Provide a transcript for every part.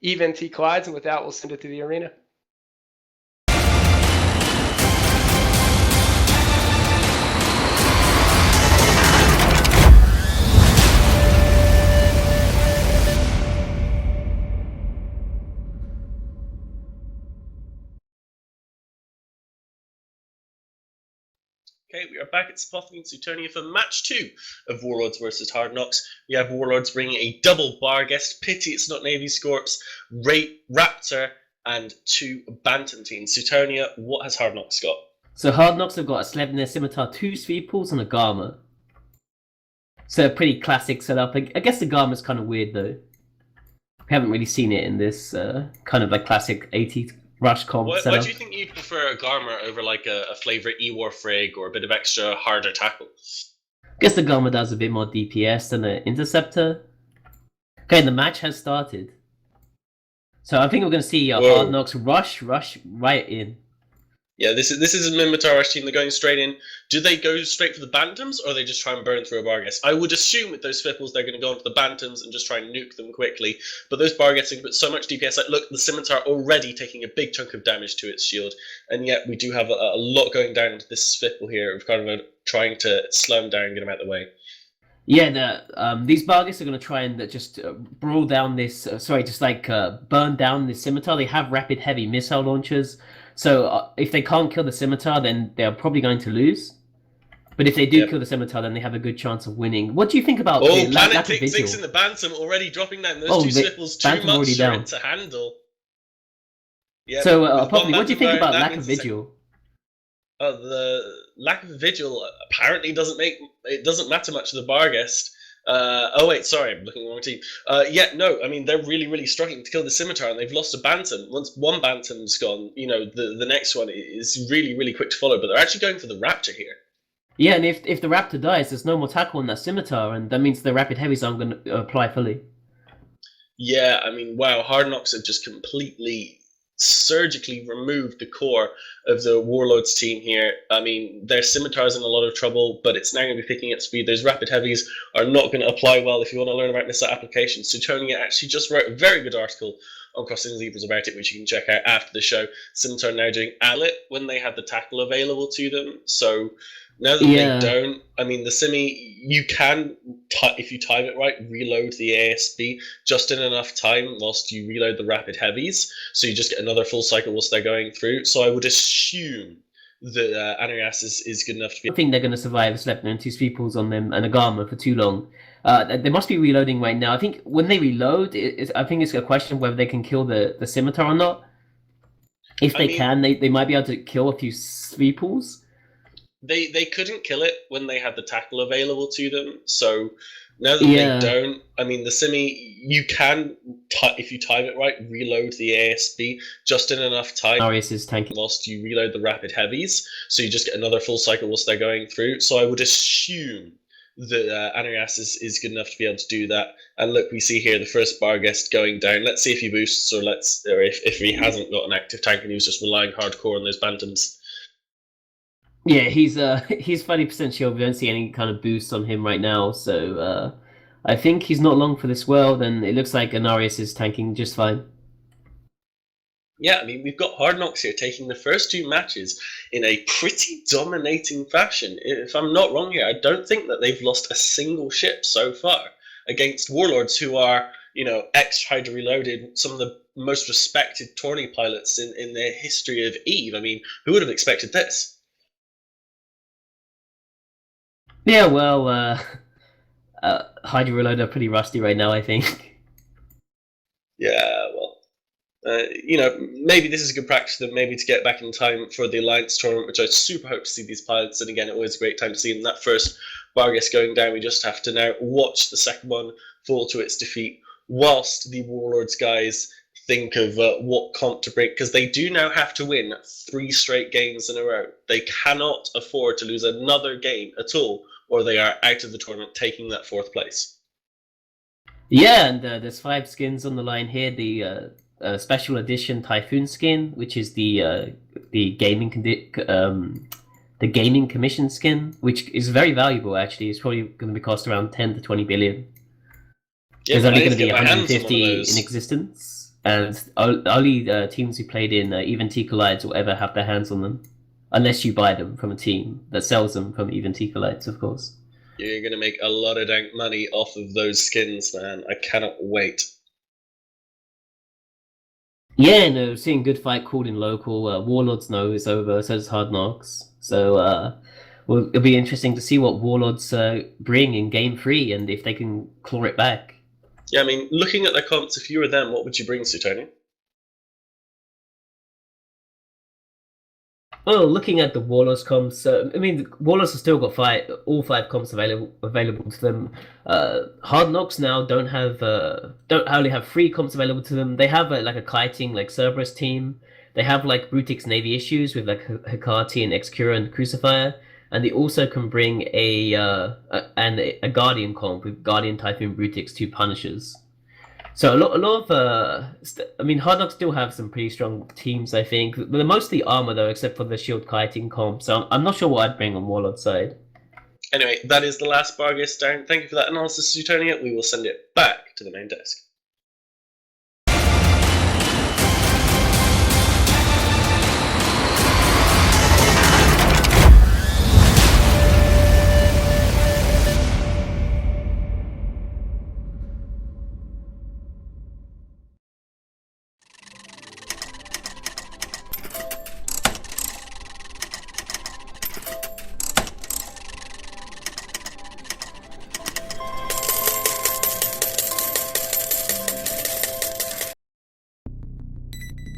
Even T collides, and with that, we'll send it to the arena. Okay, we are back at Spothing and Suetonia for match 2 of Warlords versus Hard Knocks. We have Warlords bringing a double Barghest. Pity it's not Navy's Corps, Raptor, and 2 Bantam teams. Suetonia, what has Hard Knocks got? So Hard Knocks have got a Slevner Scimitar, 2 Sweeples, and a Garma. So a pretty classic setup. I guess the Garma's kind of weird though. We haven't really seen it in this kind of like classic 80 rush comp setup. Why do you think you prefer a Garma over like a flavour E-War Frig or a bit of extra harder tackle? I guess the Garma does a bit more DPS than the Interceptor. Okay, the match has started. So I think we're going to see Hard Knocks rush right in. Yeah, this is a Minmatar Rush team. They're going straight in. Do they go straight for the Bantams, or they just try and burn through a Barghest? I would assume with those Fipples, they're going to go into the Bantams and just try and nuke them quickly. But those Barghests are going to put so much DPS. Like, look, the Scimitar already taking a big chunk of damage to its shield. And yet we do have a lot going down into this Fipple here of kind of trying to slow him down and get him out of the way. Yeah, these Barghests are going to try and just brawl down this, burn down this Scimitar. They have rapid heavy missile launchers. So if they can't kill the Scimitar, then they're probably going to lose. But if they do kill the Scimitar, then they have a good chance of winning. What do you think about the Planet Pick 6 in the Bantam already dropping down. Those two Swiftles too much for it to handle. Yeah, so, Poppy, what do you think about Lack of Vigil? The lack of vigil apparently doesn't matter much to the Barghest. Oh wait, sorry, I'm looking at the wrong team. I mean they're really struggling to kill the Scimitar, and they've lost a Bantam. Once one Bantam's gone, you know the next one is really quick to follow. But they're actually going for the Raptor here. Yeah, and if the Raptor dies, there's no more tackle on that Scimitar, and that means the rapid heavies aren't going to apply fully. Yeah, I mean, wow, Hard Knocks have just completely surgically removed the core of the Warlords team here. I mean, their Scimitar's in a lot of trouble, but it's now going to be picking up speed. Those rapid heavies are not going to apply well if you want to learn about missile applications. Suetonia actually just wrote a very good article on Crossing Zebras about it, which you can check out after the show. Scimitar now doing Alit when they have the tackle available to them. So now that they don't, I mean, the Simi, you can, if you time it right, reload the ASB just in enough time whilst you reload the rapid heavies. So you just get another full cycle whilst they're going through. So I would assume that Anarias is good enough to be... I think they're going to survive a Slepner and 2 Sweeples on them and a Garma for too long. They must be reloading right now. I think when they reload, I think it's a question of whether they can kill the Scimitar or not. If they can, they might be able to kill a few Sweeples. They couldn't kill it when they had the tackle available to them. So now that they don't, I mean, the Simi, you can, if you time it right, reload the ASB just in enough time. Arius is tanking whilst you reload the rapid heavies. So you just get another full cycle whilst they're going through. So I would assume that Anarias is good enough to be able to do that. And look, we see here the first Barghest going down. Let's see if he boosts, or if he hasn't got an active tank and he was just relying hardcore on those Bantams. Yeah, he's 30% shield. We don't see any kind of boost on him right now, so I think he's not long for this world, and it looks like Anarias is tanking just fine. Yeah, I mean, we've got Hard Knocks here taking the first 2 matches in a pretty dominating fashion. If I'm not wrong here, I don't think that they've lost a single ship so far against Warlords, who are, you know, ex-Hydra Reloaded, some of the most respected tourney pilots in the history of EVE. I mean, who would have expected this? Yeah, well, Hydra Reload are pretty rusty right now, I think. Yeah, well, you know, maybe this is a good practice for them, maybe to get back in time for the Alliance tournament, which I super hope to see these pilots. And again, always a great time to see them. That first Barghest going down, we just have to now watch the second one fall to its defeat, whilst the Warlords guys think of what comp to break, because they do now have to win 3 straight games in a row. They cannot afford to lose another game at all, or they are out of the tournament, taking that 4th place. Yeah, and there's 5 skins on the line here. The special edition Typhoon skin, which is the gaming commission skin, which is very valuable actually. It's probably going to be cost around 10 to 20 billion. Yeah, there's only going to be 150 in existence. and only teams who played in Even T Collides will ever have their hands on them, unless you buy them from a team that sells them from Even T Collides, of course. You're going to make a lot of dank money off of those skins, man. I cannot wait. Yeah, no, seeing Good Fight called in local. Warlords know it's over, so does Hard Knocks. So well, it'll be interesting to see what Warlords bring in Game 3 and if they can claw it back. Yeah, I mean, looking at their comps, if you were them, what would you bring, Suetonian? Oh, looking at the Warlords comps, I mean, Warlords have still got all 5 comps available to them. Hard Knocks now don't only have 3 comps available to them. They have like a kiting like Cerberus team. They have like Brutic's Navy issues with like Hecate and Excura and Crucifier, and they also can bring a Guardian comp with Guardian Typhoon Brutix, 2 Punishers. So a lot of I mean, Hard Knocks still have some pretty strong teams, I think. They're mostly armor though, except for the shield kiting comp. So I'm not sure what I'd bring on Warlord side. Anyway, that is the last Bargus, Darren. Thank you for that analysis, Suetonia. We will send it back to the main desk.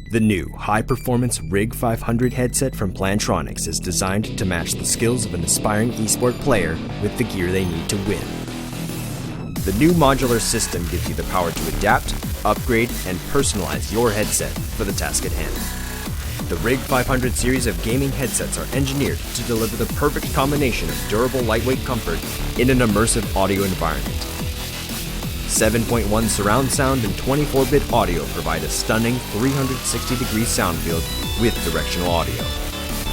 The new high-performance RIG 500 headset from Plantronics is designed to match the skills of an aspiring esport player with the gear they need to win. The new modular system gives you the power to adapt, upgrade, and personalize your headset for the task at hand. The RIG 500 series of gaming headsets are engineered to deliver the perfect combination of durable lightweight comfort in an immersive audio environment. 7.1 surround sound and 24-bit audio provide a stunning 360-degree sound field with directional audio.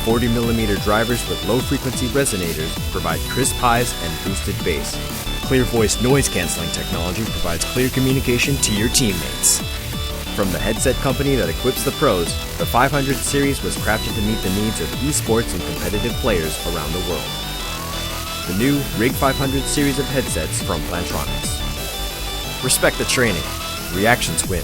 40mm drivers with low-frequency resonators provide crisp highs and boosted bass. Clear voice noise-canceling technology provides clear communication to your teammates. From the headset company that equips the pros, the 500 series was crafted to meet the needs of esports and competitive players around the world. The new RIG 500 series of headsets from Plantronics. Respect the training. Reactions win.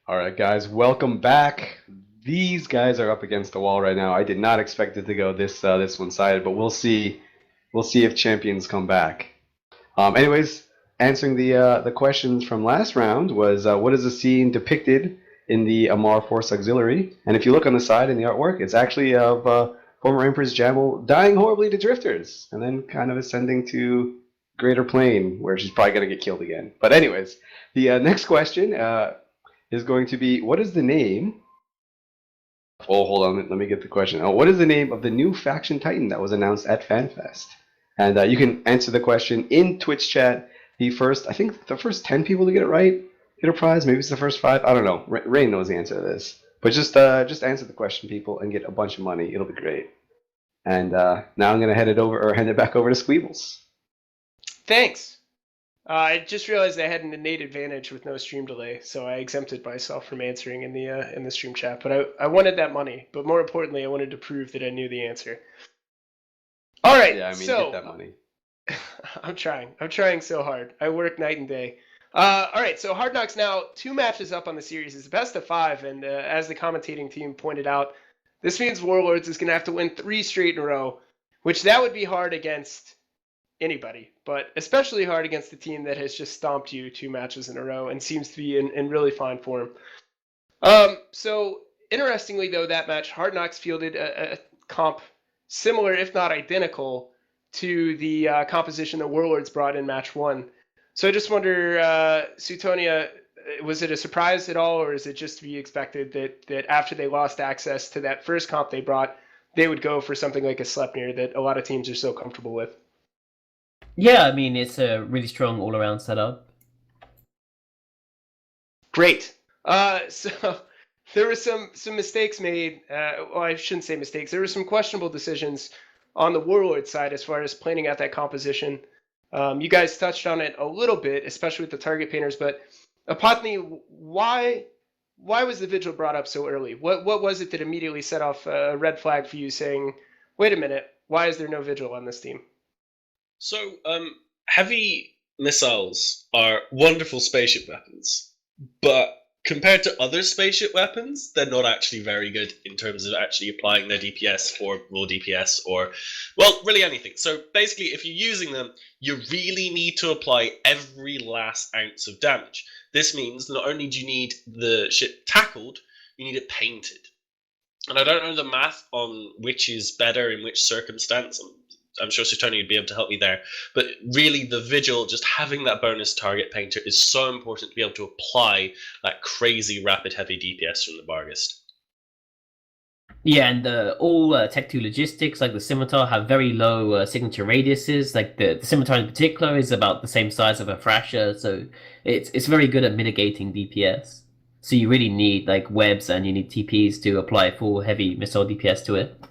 All right, guys, welcome back. These guys are up against the wall right now. I did not expect it to go this one-sided, but we'll see. We'll see if champions come back. Anyways, answering the questions from last round was what is the scene depicted in the Amarr Force Auxiliary? And if you look on the side in the artwork, it's actually of former Empress Jamel dying horribly to drifters and then kind of ascending to Greater Plane, where she's probably going to get killed again. But anyways, the next question is going to be, what is the name? Oh, hold on, let me get the question. Oh, what is the name of the new faction titan that was announced at FanFest? And you can answer the question in Twitch chat. I think the first 10 people to get it right get a prize. Maybe it's the first 5. I don't know. Rain knows the answer to this. But just answer the question, people, and get a bunch of money. It'll be great. And now I'm going to hand it back over to Squeebles. Thanks. I just realized I had an innate advantage with no stream delay, so I exempted myself from answering in the stream chat. But I wanted that money. But more importantly, I wanted to prove that I knew the answer. All right. Yeah, I mean, so get that money. I'm trying so hard. I work night and day. All right, so Hard Knocks now 2 matches up on the series. It's the best of 5, and as the commentating team pointed out, this means Warlords is going to have to win 3 straight in a row, which that would be hard against anybody, but especially hard against the team that has just stomped you 2 matches in a row and seems to be in really fine form. So interestingly, though, that match, Hard Knocks fielded a comp similar, if not identical, to the composition that Warlords brought in match 1. So I just wonder, Suetonia, was it a surprise at all, or is it just to be expected that after they lost access to that first comp they brought, they would go for something like a Sleipnir that a lot of teams are so comfortable with? Yeah, I mean, it's a really strong all-around setup. Great. So there were some mistakes made. Well, I shouldn't say mistakes. There were some questionable decisions on the Warlord side as far as planning out that composition. You guys touched on it a little bit, especially with the target painters, but Apotny, why was the Vigil brought up so early? What was it that immediately set off a red flag for you saying, wait a minute, why is there no Vigil on this team? So, heavy missiles are wonderful spaceship weapons, but compared to other spaceship weapons, they're not actually very good in terms of actually applying their DPS or raw DPS or, well, really anything. So basically, if you're using them, you really need to apply every last ounce of damage. This means not only do you need the ship tackled, you need it painted. And I don't know the math on which is better in which circumstance. I'm sure Suetonia would be able to help me there. But really, the Vigil, just having that bonus target painter is so important to be able to apply that crazy rapid heavy DPS from the Barghest. Yeah, and all Tech 2 logistics, like the Scimitar, have very low signature radiuses. Like the Scimitar in particular is about the same size of a Thrasher, so it's very good at mitigating DPS. So you really need like webs and you need TPs to apply full heavy missile DPS to it.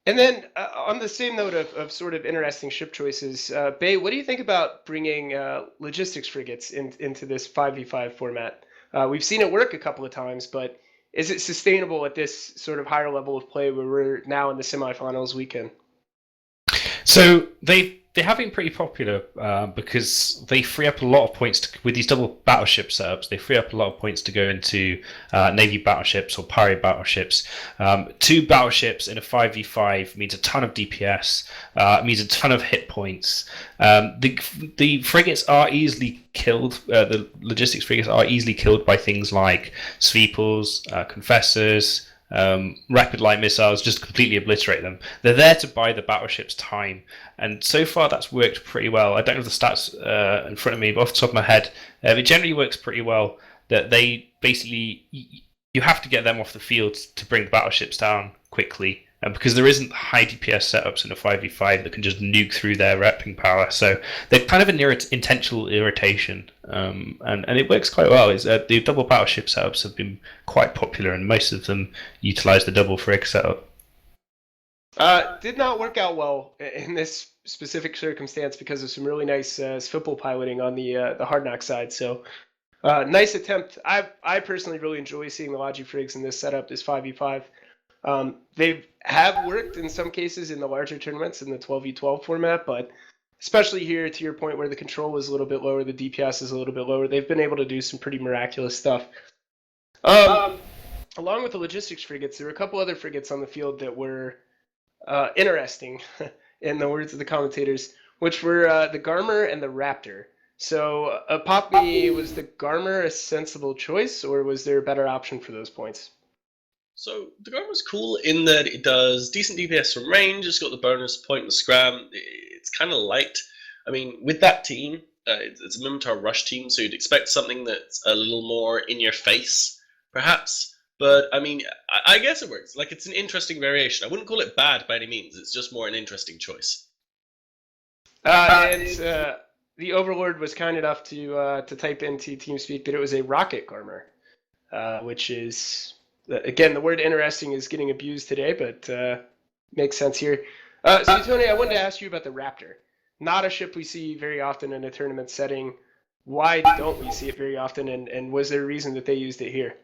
And then on the same note of sort of interesting ship choices, Bay, what do you think about bringing logistics frigates into this 5v5 format? We've seen it work a couple of times, but is it sustainable at this sort of higher level of play where we're now in the semifinals weekend? So they have been pretty popular because they free up a lot of points with these double battleship setups. They free up a lot of points to go into Navy battleships or pirate battleships. 2 battleships in a 5v5 means a ton of DPS, means a ton of hit points. The frigates are easily killed. The logistics frigates are easily killed by things like Sweeples, Confessors, rapid light missiles, just completely obliterate them. They're there to buy the battleship's time, and so far that's worked pretty well. I don't have the stats in front of me, but off the top of my head, it generally works pretty well. That they basically, you have to get them off the field to bring the battleships down quickly, because there isn't high DPS setups in a 5v5 that can just nuke through their repping power. So they're kind of an intentional irritation, and it works quite well. The double battleship setups have been quite popular, and most of them utilize the double frig setup. Did not work out well in this specific circumstance because of some really nice Swivel piloting on the Hard Knock side. So nice attempt. I personally really enjoy seeing the Logi frigs in this setup, this 5v5. They have worked in some cases in the larger tournaments in the 12v12 format, but especially here, to your point, where the control is a little bit lower, the DPS is a little bit lower, they've been able to do some pretty miraculous stuff. Along with the logistics frigates, there were a couple other frigates on the field that were interesting, in the words of the commentators, which were the Garmer and the Raptor. So, Apotny, was the Garmer a sensible choice, or was there a better option for those points? So the Garmer's cool in that it does decent DPS from range. It's got the bonus point and the scram. It's kind of light. I mean, with that team, it's a Minmatar rush team, so you'd expect something that's a little more in your face, perhaps. But I mean, I guess it works. Like, it's an interesting variation. I wouldn't call it bad by any means. It's just more an interesting choice. And the Overlord was kind enough to type into TeamSpeak that it was a rocket Garmer, which is, again, the word interesting is getting abused today, but Makes sense here. So Tony, I wanted to ask you about the Raptor. Not a ship we see very often in a tournament setting. Why don't we see it very often, and was there a reason that they used it here?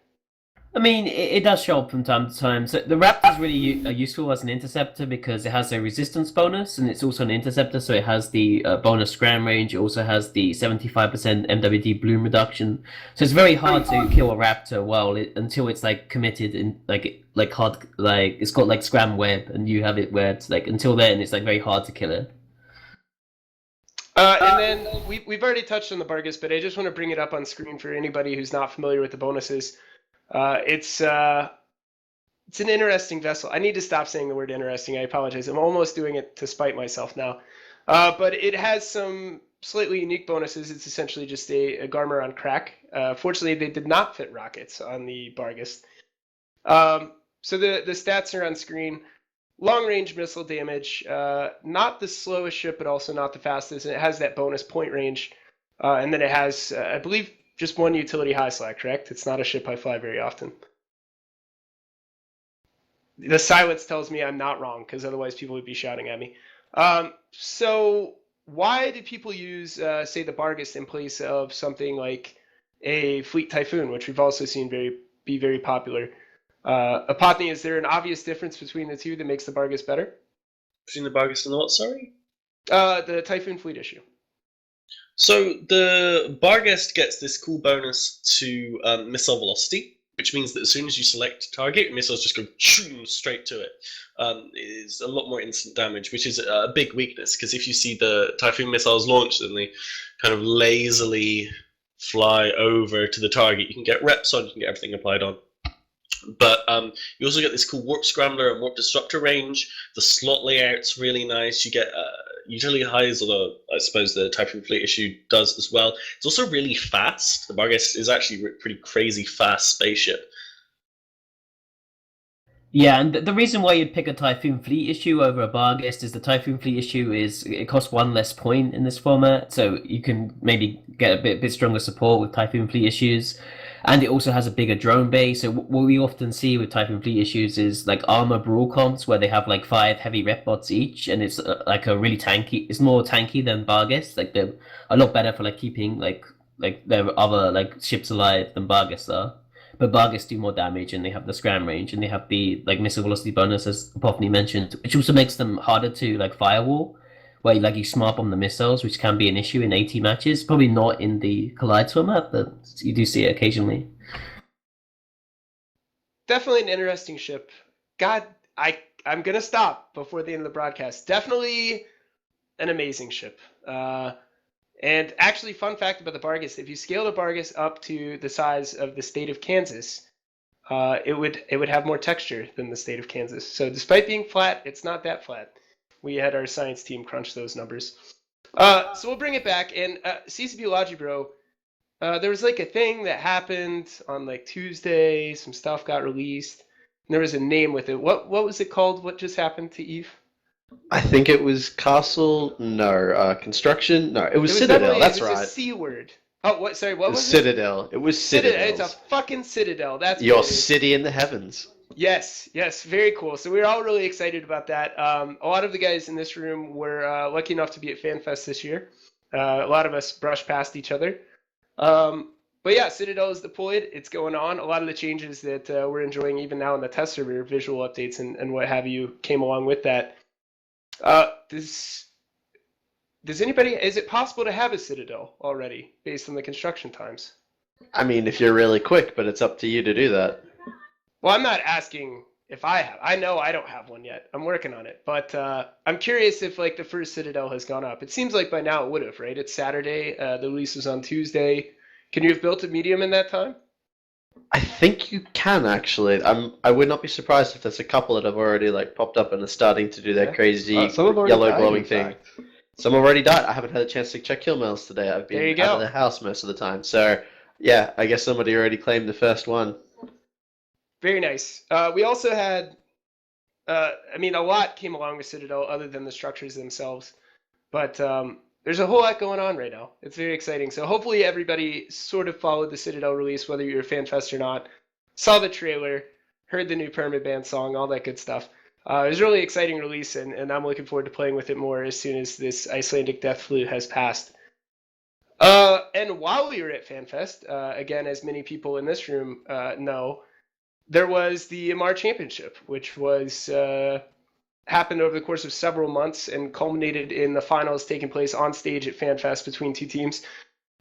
I mean, it does show up from time to time. So the Raptor is really useful as an interceptor because it has a resistance bonus, and it's also an interceptor, so it has the bonus scram range. It also has the 75% MWD bloom reduction. So it's very hard to kill a Raptor until it's like committed in like hard, like it's got like scram web, and you have it where it's like until then it's like very hard to kill it. And then we've already touched on the Bargus, but I just want to bring it up on screen for anybody who's not familiar with the bonuses. It's an interesting vessel. I need to stop saying the word interesting. I apologize. I'm almost doing it to spite myself now. But it has some slightly unique bonuses. It's essentially just a Garmer on crack. Fortunately, they did not fit rockets on the Bargus. So the stats are on screen. Long-range missile damage, not the slowest ship, but also not the fastest. And it has that bonus point range. And then it has, I believe, just one utility high slack, correct? It's not a ship I fly very often. The silence tells me I'm not wrong, because otherwise people would be shouting at me. So why did people use, say, the Bargus in place of something like a Fleet Typhoon, which we've also seen be very popular? Apotny, is there an obvious difference between the two that makes the Bargus better? Between the Bargus and the what, sorry? The Typhoon fleet issue. So the Barghest gets this cool bonus to missile velocity, which means that as soon as you select target, missiles just go straight to it. It's a lot more instant damage, which is a big weakness, because if you see the Typhoon missiles launched and they kind of lazily fly over to the target, you can get reps on, you can get everything applied on. But you also get this cool Warp Scrambler and Warp Disruptor range. The slot layout's really nice. You get utility highs, although I suppose the Typhoon Fleet issue does as well. It's also really fast. The Barghest is actually a pretty crazy fast spaceship. Yeah, and the reason why you'd pick a Typhoon Fleet issue over a Barghest is the Typhoon Fleet issue it costs one less point in this format, so you can maybe get a bit stronger support with Typhoon Fleet issues. And it also has a bigger drone bay. So what we often see with Typhoon Fleet issues is like armor brawl comps where they have like 5 heavy rep bots each, and it's like a really tanky. It's more tanky than Barghest. Like they're a lot better for like keeping like their other like ships alive than Barghest are. But Barghest do more damage, and they have the scram range, and they have the like missile velocity bonus, as Apotny mentioned, which also makes them harder to like firewall. Where you smart bomb the missiles, which can be an issue in AT matches. Probably not in the Collide format, but you do see it occasionally. Definitely an interesting ship. God, I'm going to stop before the end of the broadcast. Definitely an amazing ship. And actually, fun fact about the Bargus, if you scale the Bargus up to the size of the state of Kansas, it would have more texture than the state of Kansas. So despite being flat, it's not that flat. We had our science team crunch those numbers. So we'll bring it back. And CCP Logibro, there was like a thing that happened on like Tuesday. Some stuff got released. And there was a name with it. What was it called? What just happened to Eve? I think it was Castle. No, Construction. No, it was Citadel. That's right. It was a C word. Oh, what? Sorry, what was it? Citadel. It was Citadel. It's a fucking Citadel. That's your city in the heavens. Yes, very cool. So we were all really excited about that. A lot of the guys in this room were lucky enough to be at FanFest this year. A lot of us brushed past each other. But yeah, Citadel is deployed. It's going on. A lot of the changes that we're enjoying even now in the test server, visual updates and what have you, came along with that. Does anybody, is it possible to have a Citadel already based on the construction times? I mean, if you're really quick, but it's up to you to do that. Well, I'm not asking if I have. I know I don't have one yet. I'm working on it. But I'm curious if like the first Citadel has gone up. It seems like by now it would have, right? It's Saturday. The release was on Tuesday. Can you have built a medium in that time? I think you can actually. I would not be surprised if there's a couple that have already like popped up and are starting to do their crazy yellow glowing thing. Some have already died. I haven't had a chance to check kill mails today. I've been out of the house most of the time. So yeah, I guess somebody already claimed the first one. Very nice. We also had, a lot came along with Citadel other than the structures themselves. But there's a whole lot going on right now. It's very exciting. So hopefully everybody sort of followed the Citadel release, whether you're a FanFest or not, saw the trailer, heard the new Permaban song, all that good stuff. It was a really exciting release, and I'm looking forward to playing with it more as soon as this Icelandic Deathflute has passed. And while we were at FanFest, again, as many people in this room know, there was the MR Championship, which was happened over the course of several months and culminated in the finals taking place on stage at FanFest between two teams.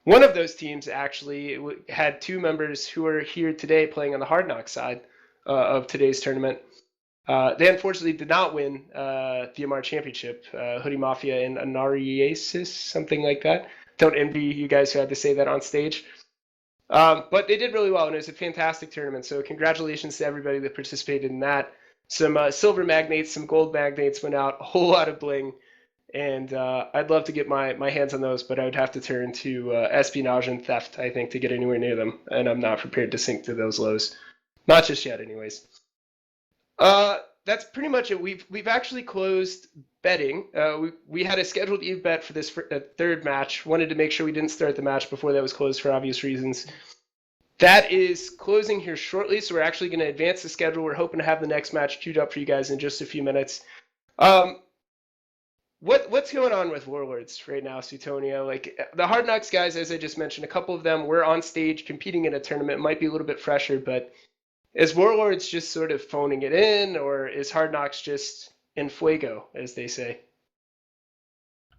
One of those teams actually had two members who are here today playing on the Hard Knock side of today's tournament. They unfortunately did not win the MR Championship. Hoodie Mafia and Anariasis, something like that. Don't envy you guys who had to say that on stage. But they did really well, and it was a fantastic tournament. So congratulations to everybody that participated in that. Some silver magnates, some gold magnates went out, a whole lot of bling. And I'd love to get my hands on those, but I would have to turn to espionage and theft, I think, to get anywhere near them. And I'm not prepared to sink to those lows. Not just yet, anyways. That's pretty much it. We've actually closed betting. We had a scheduled Eve bet for this third match. Wanted to make sure we didn't start the match before that was closed for obvious reasons. That is closing here shortly, so we're actually going to advance the schedule. We're hoping to have the next match queued up for you guys in just a few minutes. What's going on with Warlords right now, Suetonia? Like the Hard Knocks guys, as I just mentioned, a couple of them were on stage competing in a tournament. It might be a little bit fresher, but is Warlords just sort of phoning it in, or is Hard Knocks just en fuego, as they say?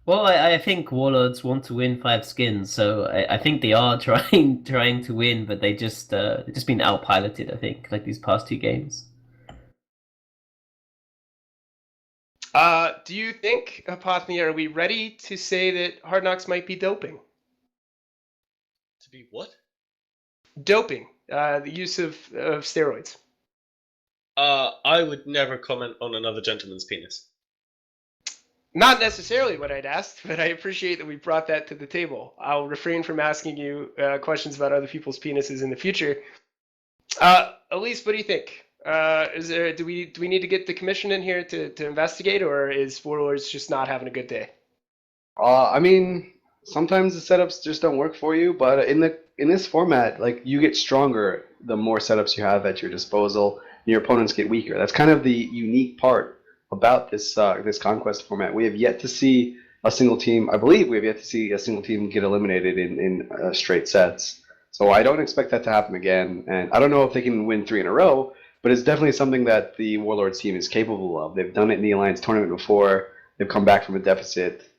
Well, I think Warlords want to win 5 skins, so I think they are trying to win, but they just been outpiloted, I think, like these past 2 games. Do you think, Apothmy, are we ready to say that Hard Knocks might be doping? To be what? Doping, the use of steroids. I would never comment on another gentleman's penis. Not necessarily what I'd asked, but I appreciate that we brought that to the table. I'll refrain from asking you questions about other people's penises in the future. Elise, what do you think? Do we need to get the commission in here to investigate, or is Warlords just not having a good day? I mean, sometimes the setups just don't work for you, but in this format, like you get stronger the more setups you have at your disposal, and your opponents get weaker. That's kind of the unique part about this Conquest format. We have yet to see a single team. I believe we have yet to see a single team get eliminated in straight sets. So I don't expect that to happen again, and I don't know if they can win 3 in a row. But it's definitely something that the Warlords team is capable of. They've done it in the Alliance tournament before. They've come back from a deficit.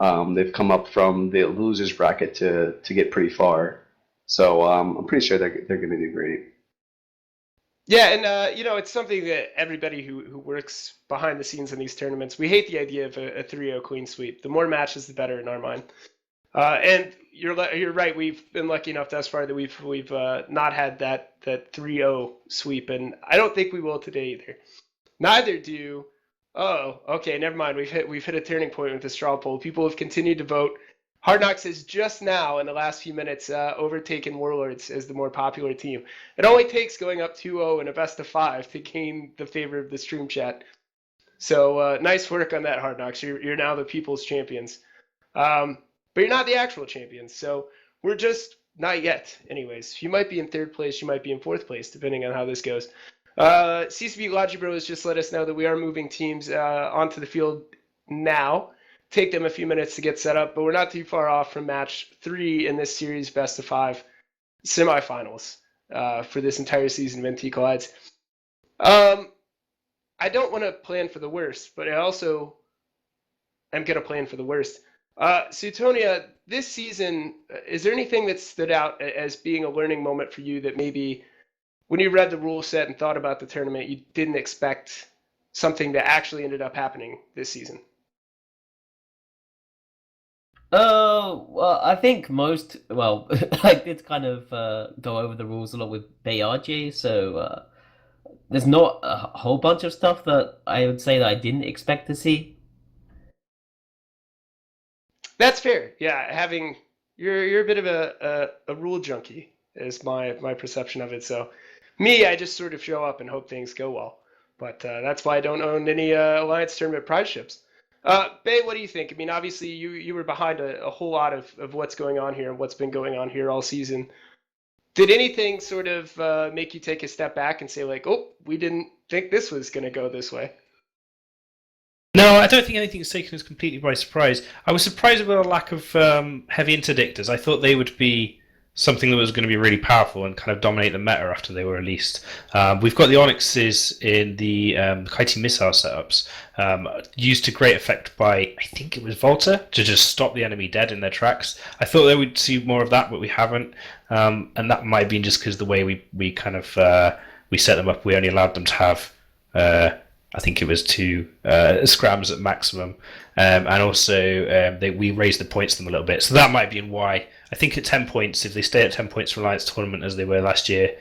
They've come up from the losers bracket to get pretty far. So I'm pretty sure they're going to do great. Yeah, and it's something that everybody who works behind the scenes in these tournaments, we hate the idea of a 3-0 clean sweep. The more matches, the better in our mind. And you're right. We've been lucky enough thus far that we've not had that 3-0 sweep, and I don't think we will today either. Neither do. Oh, okay. Never mind. We've hit a turning point with the straw poll. People have continued to vote. Hard Knocks has just now, in the last few minutes, overtaken Warlords as the more popular team. It only takes going up 2-0 in a best of 5 to gain the favor of the stream chat. So nice work on that, Hard Knocks. You're now the people's champions. But you're not the actual champions, so we're just not yet. Anyways, you might be in 3rd place, you might be in 4th place, depending on how this goes. CCB Logibro has just let us know that we are moving teams onto the field now. Take them a few minutes to get set up, but we're not too far off from match 3 in this series best of 5 semifinals for this entire season of NT Collides. I don't want to plan for the worst, but I also am going to plan for the worst. Suetonia, this season, is there anything that stood out as being a learning moment for you that maybe when you read the rule set and thought about the tournament, you didn't expect something that actually ended up happening this season? Well, I think I did kind of go over the rules a lot with Bayaji, so there's not a whole bunch of stuff that I would say that I didn't expect to see. That's fair. Yeah, you're a bit of a rule junkie is my perception of it. So me, I just sort of show up and hope things go well. But that's why I don't own any Alliance Tournament prize ships. Bay, what do you think? I mean, obviously you were behind a whole lot of what's going on here and what's been going on here all season. Did anything sort of make you take a step back and say like, oh, we didn't think this was going to go this way? No, I don't think anything's taken us completely by surprise. I was surprised with the lack of heavy interdictors. I thought they would be something that was going to be really powerful and kind of dominate the meta after they were released. We've got the Onyxes in the Kaiti missile setups, used to great effect by, I think it was Volta, to just stop the enemy dead in their tracks. I thought they would see more of that, but we haven't. And that might have been just because the way we kind of we set them up, we only allowed them to have I think it was 2 scrams at maximum, and also we raised the points to them a little bit. So that might be why. I think at 10 points, if they stay at 10 points for Alliance Tournament as they were last year,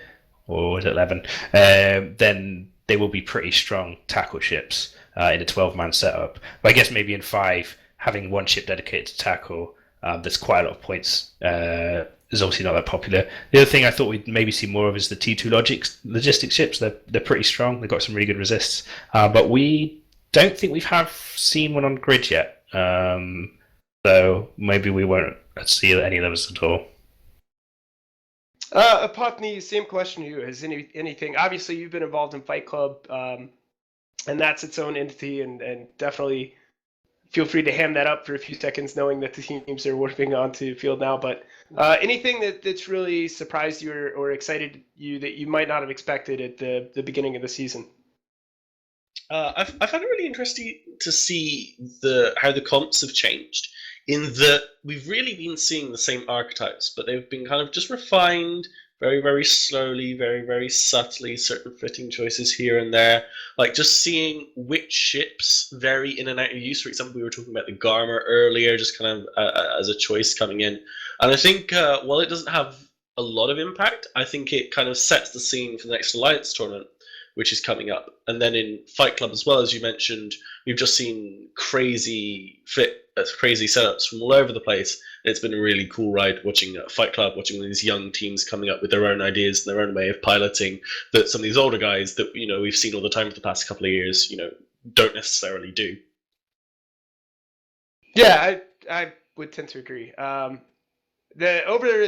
or was it 11, then they will be pretty strong tackle ships in a 12-man setup. But I guess maybe in 5, having one ship dedicated to tackle, there's quite a lot of points. Is obviously not that popular. The other thing I thought we'd maybe see more of is the T2 logistics ships. They're pretty strong. They've got some really good resists, but we don't think we've seen one on grid yet. So maybe we won't see any of those at all. Apotny, same question to you. Has anything? Obviously, you've been involved in Fight Club, and that's its own entity, and definitely feel free to ham that up for a few seconds, knowing that the teams are working onto field now. But anything that's really surprised you or excited you that you might not have expected at the beginning of the season? I found it really interesting to see how the comps have changed. In that we've really been seeing the same archetypes, but they've been kind of just refined very, very slowly, very, very subtly, certain fitting choices here and there. Like just seeing which ships vary in and out of use. For example, we were talking about the Garmer earlier, just kind of as a choice coming in. And I think while it doesn't have a lot of impact, I think it kind of sets the scene for the next Alliance tournament, which is coming up. And then in Fight Club as well, as you mentioned, we've just seen crazy setups from all over the place. And it's been a really cool ride watching Fight Club, watching these young teams coming up with their own ideas and their own way of piloting that some of these older guys that we've seen all the time for the past couple of years, don't necessarily do. Yeah, I would tend to agree. Over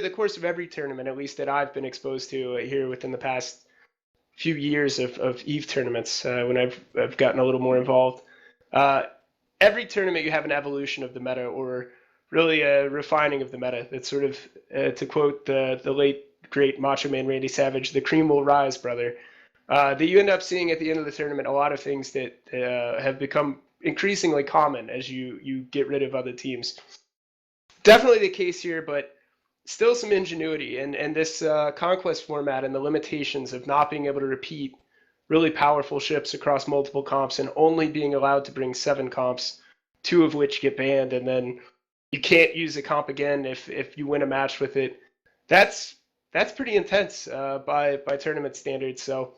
the course of every tournament, at least that I've been exposed to here within the past few years of EVE tournaments, when I've gotten a little more involved, every tournament you have an evolution of the meta, or really a refining of the meta. That's sort of, to quote the late great Macho Man Randy Savage, the cream will rise, brother. That you end up seeing at the end of the tournament a lot of things that have become increasingly common as you get rid of other teams. Definitely the case here, but still some ingenuity, and this conquest format and the limitations of not being able to repeat really powerful ships across multiple comps and only being allowed to bring 7 comps, 2 of which get banned, and then you can't use a comp again if you win a match with it. That's pretty intense by tournament standards. So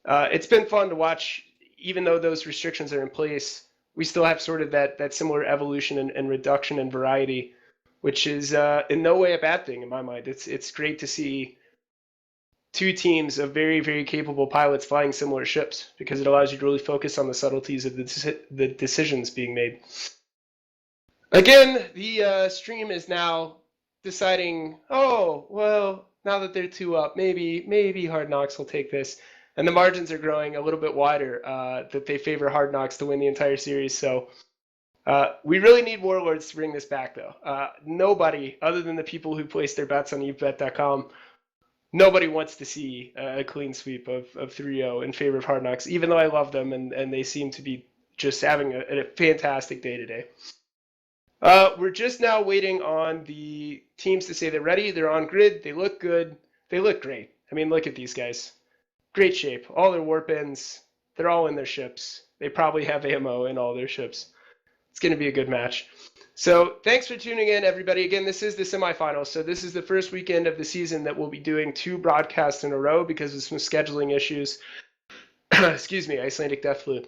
it's been fun to watch. Even though those restrictions are in place, we still have sort of that similar evolution and reduction in variety, which is in no way a bad thing in my mind. It's great to see 2 teams of very, very capable pilots flying similar ships, because it allows you to really focus on the subtleties of the decisions being made. Again, the stream is now deciding, oh, well, now that they're 2 up, maybe Hard Knocks will take this. And the margins are growing a little bit wider, that they favor Hard Knocks to win the entire series. So we really need Warlords to bring this back, though. Nobody, other than the people who place their bets on evebet.com, nobody wants to see a clean sweep of 3-0 in favor of Hard Knocks, even though I love them and they seem to be just having a fantastic day today. We're just now waiting on the teams to say they're ready. They're on grid. They look good. They look great. I mean, look at these guys. Great shape. All their warp ends. They're all in their ships. They probably have ammo in all their ships. It's going to be a good match. So thanks for tuning in, everybody. Again, this is the semifinals. So this is the first weekend of the season that we'll be doing 2 broadcasts in a row because of some scheduling issues. Excuse me, Icelandic Death Flu.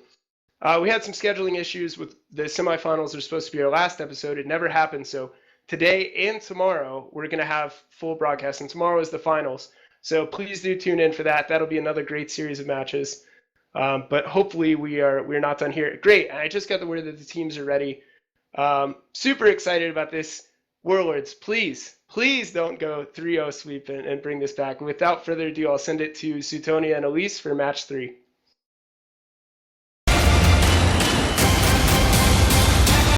We had some scheduling issues with the semifinals. They're supposed to be our last episode. It never happened. So today and tomorrow, we're going to have full broadcasts. And tomorrow is the finals. So please do tune in for that. That'll be another great series of matches. But hopefully we're not done here. Great. And I just got the word that the teams are ready. Super excited about this. Warlords, please don't go 3-0 sweep and bring this back. Without further ado, I'll send it to Sutonia and Elise for match 3.